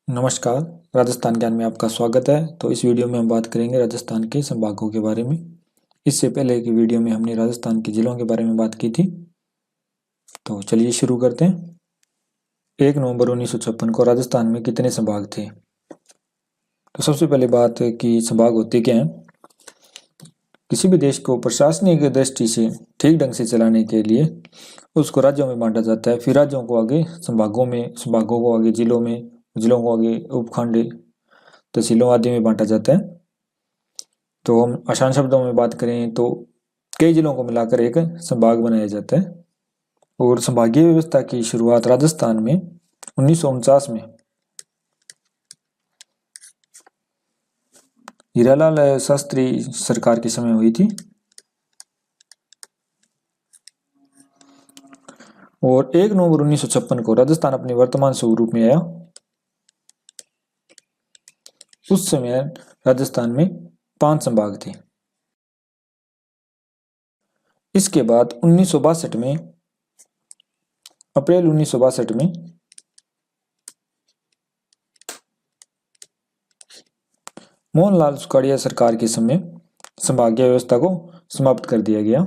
नमस्कार, राजस्थान ज्ञान में आपका स्वागत है। तो इस वीडियो में हम बात करेंगे राजस्थान के संभागों के बारे में। इससे पहले की वीडियो में हमने राजस्थान के जिलों के बारे में बात की थी। तो चलिए शुरू करते हैं। 1 नवंबर 1956 को राजस्थान में कितने संभाग थे? तो सबसे पहले बात है कि संभाग होते क्या हैं। किसी भी देश को प्रशासनिक दृष्टि से ठीक ढंग से चलाने के लिए उसको राज्यों में बांटा जाता है। फिर राज्यों को आगे संभागों में, संभागों को आगे जिलों में, जिलों को आगे उपखंड, तहसीलों आदि में बांटा जाता है। तो हम आसान शब्दों में बात करें तो कई जिलों को मिलाकर एक संभाग बनाया जाता है। और संभागीय व्यवस्था की शुरुआत राजस्थान में 1949 में हीरालाल शास्त्री सरकार के समय हुई थी। और 1 नवंबर 1956 को राजस्थान अपने वर्तमान स्वरूप में आया। उस समय राजस्थान में 5 संभाग थे। इसके बाद 1962 में, अप्रैल 1962 में मोहनलाल सुखाड़िया सरकार के समय संभागीय व्यवस्था को समाप्त कर दिया गया।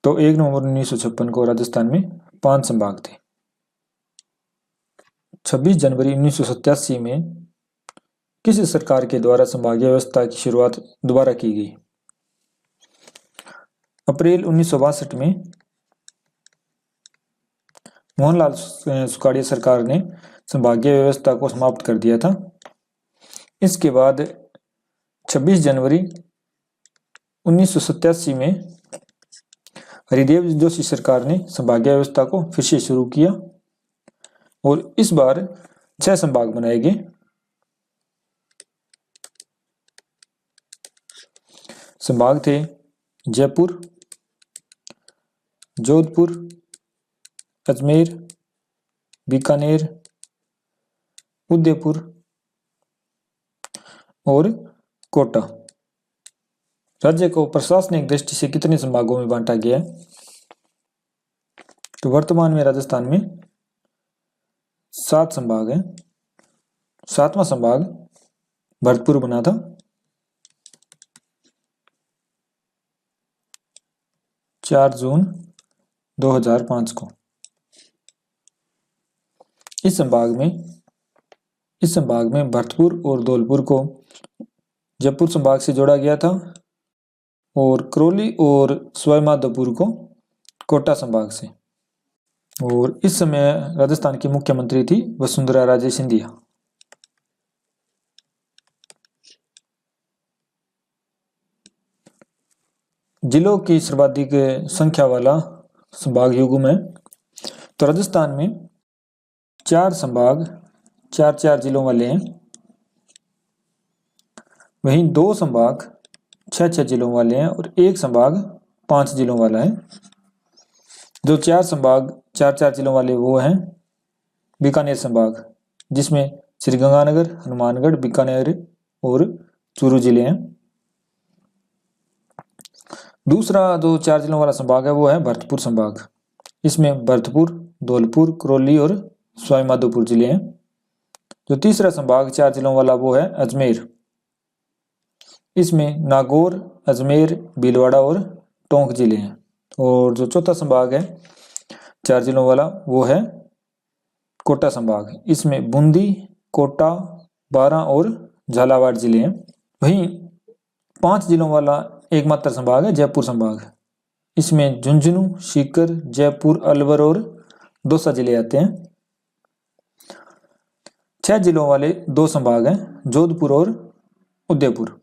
तो 1 नवंबर 1956 को राजस्थान में 5 संभाग थे। 26 जनवरी 1987 में किस सरकार के द्वारा संभागीय व्यवस्था की शुरुआत दोबारा की गई? अप्रैल 1962 में मोहनलाल सुखाड़िया सरकार ने संभागीय व्यवस्था को समाप्त कर दिया था। इसके बाद 26 जनवरी 1987 में हरिदेव जोशी सरकार ने संभागीय व्यवस्था को फिर से शुरू किया और इस बार 6 संभाग बनाए गए। संभाग थे जयपुर, जोधपुर, अजमेर, बीकानेर, उदयपुर और कोटा। राज्य को प्रशासनिक दृष्टि से कितने संभागों में बांटा गया है? तो वर्तमान में राजस्थान में 7 संभाग हैं। 7वां संभाग भरतपुर बना था। 4 जून 2005 को। इस संभाग में भरतपुर और धौलपुर को जयपुर संभाग से जोड़ा गया था और करौली और सवाईमाधोपुर को कोटा संभाग से। और इस समय राजस्थान की मुख्यमंत्री थी वसुंधरा राजे सिंधिया। जिलों की सर्वाधिक संख्या वाला संभाग युग्म है। तो राजस्थान में 4 संभाग 4-4 जिलों वाले हैं। वहीं 2 संभाग 6-6 जिलों वाले हैं और 1 संभाग 5 जिलों वाला है। जो 4 संभाग 4-4 जिलों वाले वो हैं बीकानेर संभाग, जिसमें श्रीगंगानगर, हनुमानगढ़, बीकानेर और चूरू जिले हैं। दूसरा जो 4 जिलों वाला संभाग है वो है भरतपुर संभाग। इसमें भरतपुर, धौलपुर, करौली और सवाईमाधोपुर जिले हैं। जो तीसरा संभाग 4 जिलों वाला वो है अजमेर। इसमें नागौर, अजमेर, भीलवाड़ा और टोंक जिले हैं। और जो चौथा संभाग है 4 जिलों वाला वो है कोटा संभाग। इसमें बूंदी, कोटा, बारां और झालावाड़ जिले हैं। वहीं 5 जिलों वाला एकमात्र संभाग है जयपुर संभाग। इसमें झुंझुनू, सीकर, जयपुर, अलवर और दौसा जिले आते हैं। 6 जिलों वाले 2 संभाग हैं जोधपुर और उदयपुर।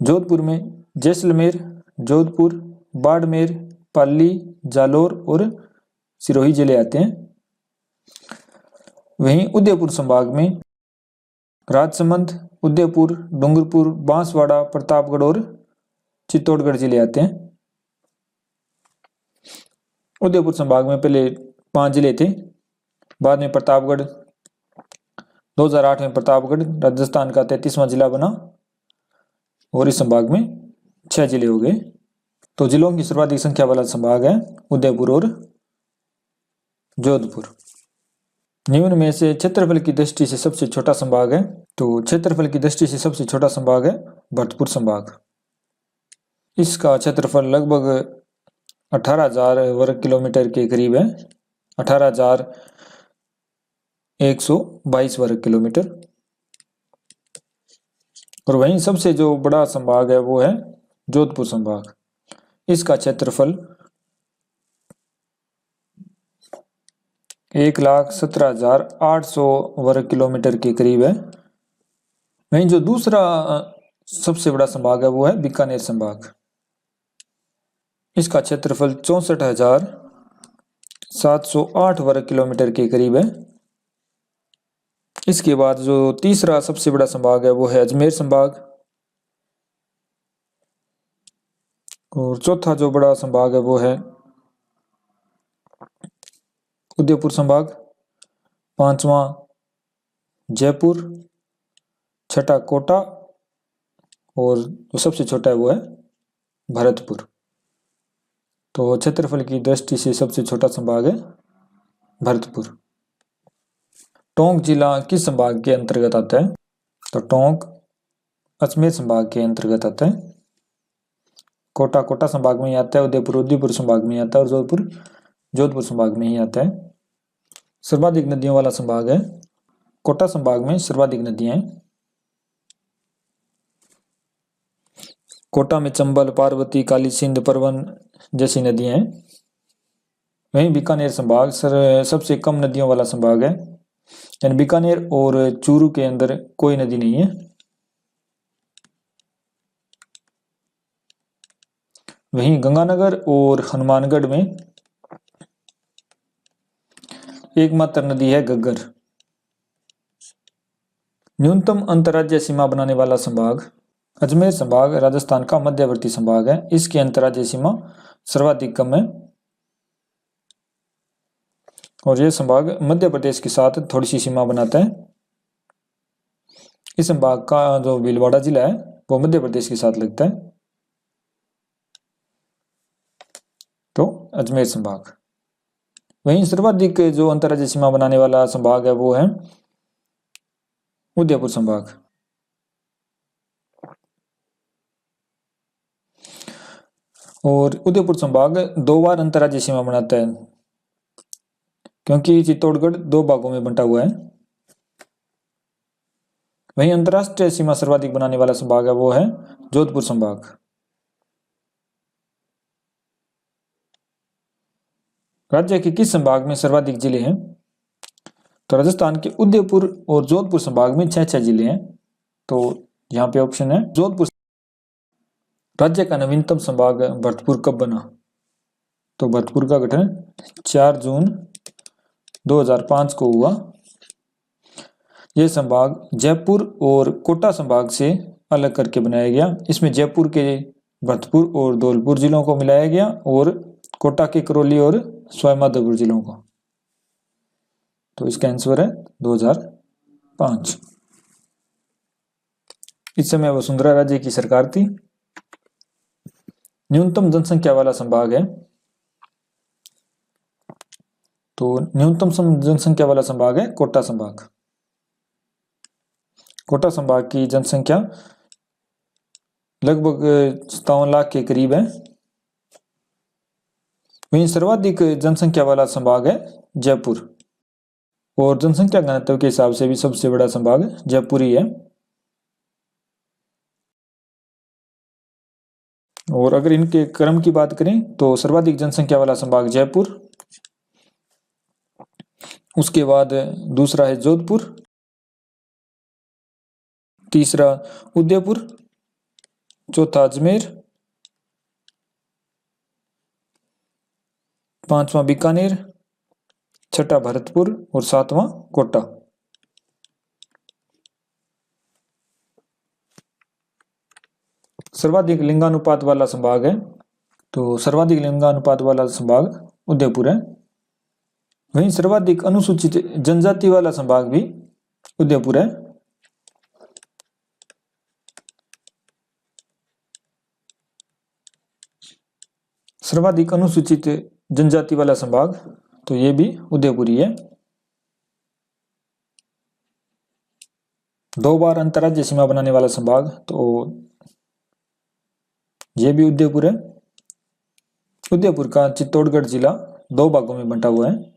जोधपुर में जैसलमेर, जोधपुर, बाड़मेर, पाली, जालोर और सिरोही जिले आते हैं। वहीं उदयपुर संभाग में राजसमंद, उदयपुर, डूंगरपुर, बांसवाड़ा, प्रतापगढ़ और चित्तौड़गढ़ जिले आते हैं। उदयपुर संभाग में पहले 5 जिले थे, बाद में प्रतापगढ़ 2008 में प्रतापगढ़ राजस्थान का 33वां जिला बना और इस संभाग में 6 जिले हो गए। तो जिलों की सर्वाधिक संख्या वाला संभाग है उदयपुर और जोधपुर। निम्न में से क्षेत्रफल की दृष्टि से सबसे छोटा संभाग है। तो क्षेत्रफल की दृष्टि से सबसे छोटा संभाग है भरतपुर संभाग। इसका क्षेत्रफल लगभग 18,000 वर्ग किलोमीटर के करीब है, 18,122 वर्ग किलोमीटर। और वहीं सबसे जो बड़ा संभाग है वो है जोधपुर संभाग। इसका क्षेत्रफल 1,17,800 वर्ग किलोमीटर के करीब है। वहीं जो दूसरा सबसे बड़ा संभाग है वो है बीकानेर संभाग। इसका क्षेत्रफल 64,708 वर्ग किलोमीटर के करीब है। इसके बाद जो तीसरा सबसे बड़ा संभाग है वो है अजमेर संभाग। और चौथा जो बड़ा संभाग है वो है उदयपुर संभाग। पांचवा जयपुर, छठा कोटा और जो सबसे छोटा है वो है भरतपुर। तो क्षेत्रफल की दृष्टि से सबसे छोटा संभाग है भरतपुर। टोंक जिला किस संभाग के अंतर्गत आता है? तो टोंक अजमेर संभाग के अंतर्गत आता है। कोटा कोटा संभाग में ही आता है, उदयपुर उदयपुर संभाग में ही आता है और जोधपुर जोधपुर संभाग में ही आता है। सर्वाधिक नदियों वाला संभाग है कोटा संभाग में सर्वाधिक नदियां हैं। कोटा में चंबल, पार्वती, काली सिंध, परवन जैसी नदियां हैं। वहीं बीकानेर संभाग सबसे कम नदियों वाला संभाग है, यानी बीकानेर और चूरू के अंदर कोई नदी नहीं है। वहीं गंगानगर और हनुमानगढ़ में एकमात्र नदी है घग्गर। न्यूनतम अंतर्राज्यीय सीमा बनाने वाला संभाग अजमेर संभाग राजस्थान का मध्यवर्ती संभाग है। इसकी अंतर्राज्यीय सीमा सर्वाधिक कम है और यह संभाग मध्य प्रदेश के साथ थोड़ी सी सीमा बनाता है। इस संभाग का जो भीलवाड़ा जिला है वो मध्य प्रदेश के साथ लगता है। तो अजमेर संभाग। वहीं सर्वाधिक जो अंतर्राज्यीय सीमा बनाने वाला संभाग है वो है उदयपुर संभाग। और उदयपुर संभाग 2 बार अंतर्राज्यीय सीमा बनाता है क्योंकि चित्तौड़गढ़ 2 भागों में बंटा हुआ है। वहीं अंतर्राष्ट्रीय सीमा सर्वाधिक बनाने वाला संभाग है वो है जोधपुर संभाग। राज्य के किस संभाग में सर्वाधिक जिले हैं? तो राजस्थान के उदयपुर और जोधपुर संभाग में 6 जिले हैं। तो यहाँ पे ऑप्शन है जोधपुर। राज्य का नवीनतम संभाग भरतपुर कब बना? तो भरतपुर का गठन 4 जून 2005 को हुआ। यह संभाग जयपुर और कोटा संभाग से अलग करके बनाया गया। इसमें जयपुर के भरतपुर और धौलपुर जिलों को मिलाया गया और कोटा के करौली और सवाईमाधोपुर जिलों को। तो इसका आंसर है 2005। इस समय वसुंधरा राज्य की सरकार थी। न्यूनतम जनसंख्या वाला संभाग है। तो न्यूनतम जनसंख्या वाला संभाग है कोटा संभाग। कोटा संभाग की जनसंख्या लगभग 57 लाख के करीब है। वहीं सर्वाधिक जनसंख्या वाला संभाग है जयपुर और जनसंख्या घनत्व के हिसाब से भी सबसे बड़ा संभाग जयपुर ही है। और अगर इनके क्रम की बात करें तो सर्वाधिक जनसंख्या वाला संभाग जयपुर, उसके बाद दूसरा है जोधपुर, तीसरा उदयपुर, चौथा अजमेर, पांचवा बीकानेर, छठा भरतपुर और सातवां कोटा। सर्वाधिक लिंगानुपात वाला संभाग है। तो सर्वाधिक लिंगानुपात वाला संभाग उदयपुर है। वहीं सर्वाधिक अनुसूचित जनजाति वाला संभाग भी उदयपुर है। सर्वाधिक अनुसूचित जनजाति वाला संभाग तो ये भी उदयपुर ही है। 2 बार अंतर्राज्यीय सीमा बनाने वाला संभाग, तो ये भी उदयपुर है। उदयपुर का चित्तौड़गढ़ जिला 2 भागों में बंटा हुआ है।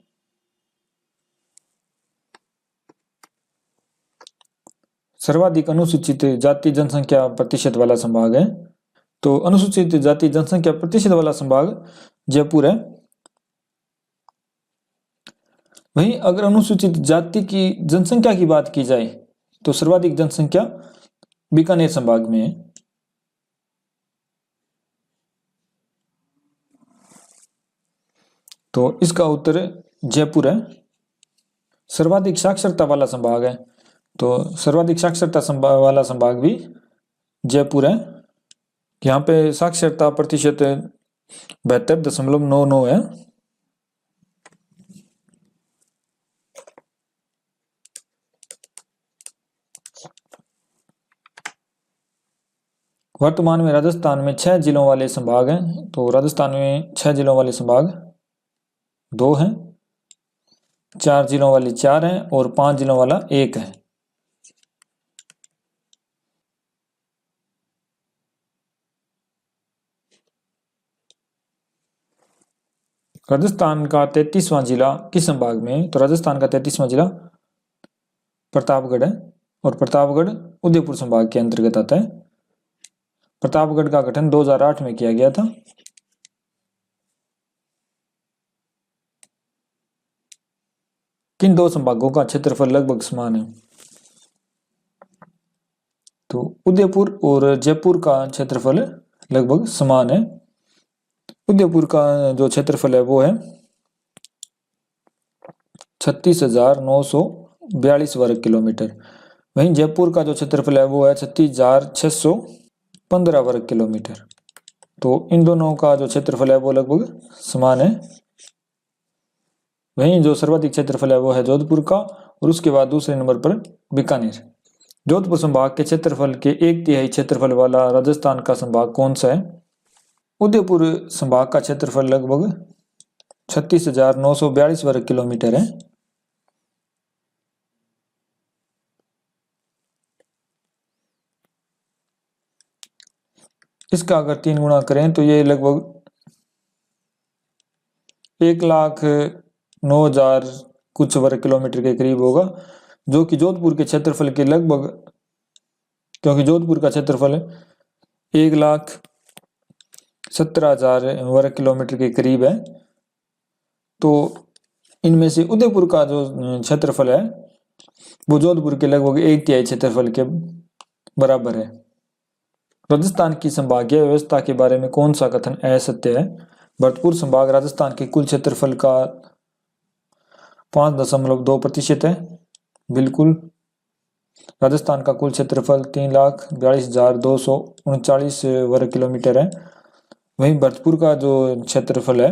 सर्वाधिक अनुसूचित जाति जनसंख्या प्रतिशत वाला संभाग है, तो अनुसूचित जाति जनसंख्या प्रतिशत वाला संभाग जयपुर है। वहीं अगर अनुसूचित जाति की जनसंख्या की बात की जाए तो सर्वाधिक जनसंख्या बीकानेर संभाग में है। तो इसका उत्तर जयपुर है। सर्वाधिक साक्षरता वाला संभाग है, तो सर्वाधिक साक्षरता वाला संभाग भी जयपुर है। यहाँ पे साक्षरता प्रतिशत 72.99 है। वर्तमान में राजस्थान में 6 जिलों वाले संभाग हैं, तो राजस्थान में 6 जिलों वाले संभाग 2 हैं, 4 जिलों वाली 4 हैं और 5 जिलों वाला 1 है। राजस्थान का 33वां जिला किस संभाग में है? तो राजस्थान का 33वां जिला प्रतापगढ़ है और प्रतापगढ़ उदयपुर संभाग के अंतर्गत आता है। प्रतापगढ़ का गठन 2008 में किया गया था। किन 2 संभागों का क्षेत्रफल लगभग समान है? तो उदयपुर और जयपुर का क्षेत्रफल लगभग समान है। उदयपुर का जो क्षेत्रफल है वो है 36,942 वर्ग किलोमीटर। वहीं जयपुर का जो क्षेत्रफल है वो है 36,615 वर्ग किलोमीटर। तो इन दोनों का जो क्षेत्रफल है वो लगभग समान है। वहीं जो सर्वाधिक क्षेत्रफल है वो है जोधपुर का और उसके बाद दूसरे नंबर पर बीकानेर। जोधपुर संभाग के क्षेत्रफल के 1/3 क्षेत्रफल वाला राजस्थान का संभाग कौन सा है? उदयपुर संभाग का क्षेत्रफल लगभग 36,942 वर्ग किलोमीटर है। इसका अगर 3 गुणा करें तो ये लगभग 1,09,000 कुछ वर्ग किलोमीटर के करीब होगा, जो कि जोधपुर के क्षेत्रफल के लगभग, क्योंकि जोधपुर का क्षेत्रफल 1,17,000 वर्ग किलोमीटर के करीब है। तो इनमें से उदयपुर का जो क्षेत्रफल है वो जोधपुर के लगभग 1/3 क्षेत्रफल के बराबर है। राजस्थान की संभागीय व्यवस्था के बारे में कौन सा कथन असत्य है? भरतपुर संभाग राजस्थान के कुल क्षेत्रफल का 5.2% है। बिल्कुल। राजस्थान का कुल क्षेत्रफल 3,42,239 वर्ग किलोमीटर है। वहीं भरतपुर का जो क्षेत्रफल है,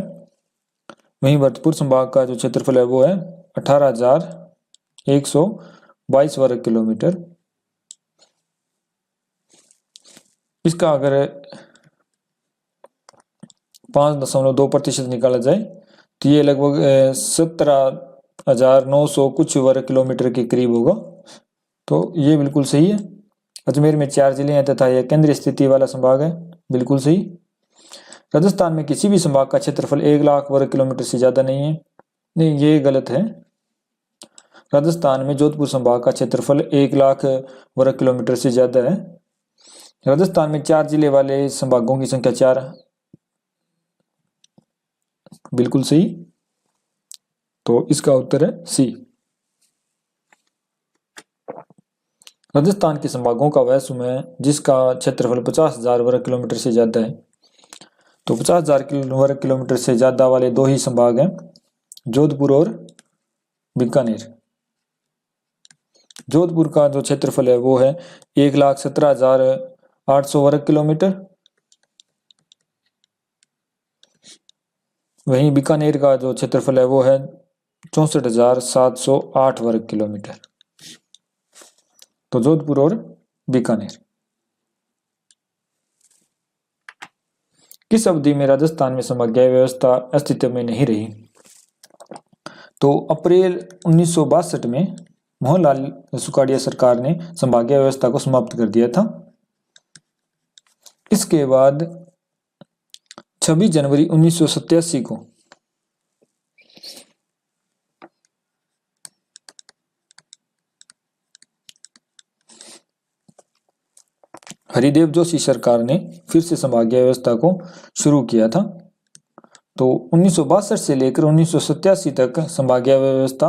वहीं भरतपुर संभाग का जो क्षेत्रफल है वो है 18,122 वर्ग किलोमीटर। इसका अगर 5.2% निकाला जाए तो ये लगभग 17,900 कुछ वर्ग किलोमीटर के करीब होगा। तो ये बिल्कुल सही है। अजमेर में 4 जिले हैं तथा यह केंद्रीय स्थिति वाला संभाग है। बिल्कुल सही। राजस्थान में किसी भी संभाग का क्षेत्रफल 1 लाख वर्ग किलोमीटर से ज्यादा नहीं है। नहीं, ये गलत है। राजस्थान में जोधपुर संभाग का क्षेत्रफल 1 लाख वर्ग किलोमीटर से ज्यादा है। राजस्थान में 4 जिले वाले संभागों की संख्या 4। बिल्कुल सही। तो इसका उत्तर है सी। राजस्थान के संभागों का वह समूह जिसका क्षेत्रफल 50,000 वर्ग किलोमीटर से ज्यादा है। तो 50,000 वर्ग किलोमीटर से ज्यादा वाले 2 ही संभाग हैं, जोधपुर और बीकानेर। जोधपुर का जो क्षेत्रफल है वो है 1,17,800 वर्ग किलोमीटर। वहीं बीकानेर का जो क्षेत्रफल है वो है 64,708 वर्ग किलोमीटर। तो जोधपुर और बीकानेर। किस अवधि में राजस्थान में समग्र व्यवस्था अस्तित्व में नहीं रही? तो अप्रैल 1962 में मोहनलाल सुखाड़िया सरकार ने संभागीय व्यवस्था को समाप्त कर दिया था। इसके बाद 26 जनवरी 1987 को हरिदेव जोशी सरकार ने फिर से संभागीय व्यवस्था को शुरू किया था। तो 1962 से लेकर 1987 तक संभागीय व्यवस्था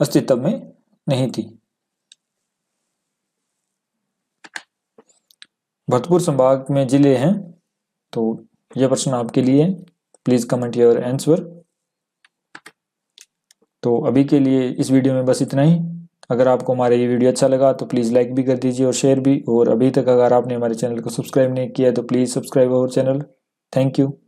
अस्तित्व में नहीं थी। भरतपुर संभाग में जिले हैं। तो यह प्रश्न आपके लिए, प्लीज कमेंट योर आंसर। तो अभी के लिए इस वीडियो में बस इतना ही। अगर आपको हमारा ये वीडियो अच्छा लगा तो प्लीज़ लाइक भी कर दीजिए और शेयर भी। और अभी तक अगर आपने हमारे चैनल को सब्सक्राइब नहीं किया तो please subscribe our channel. Thank you.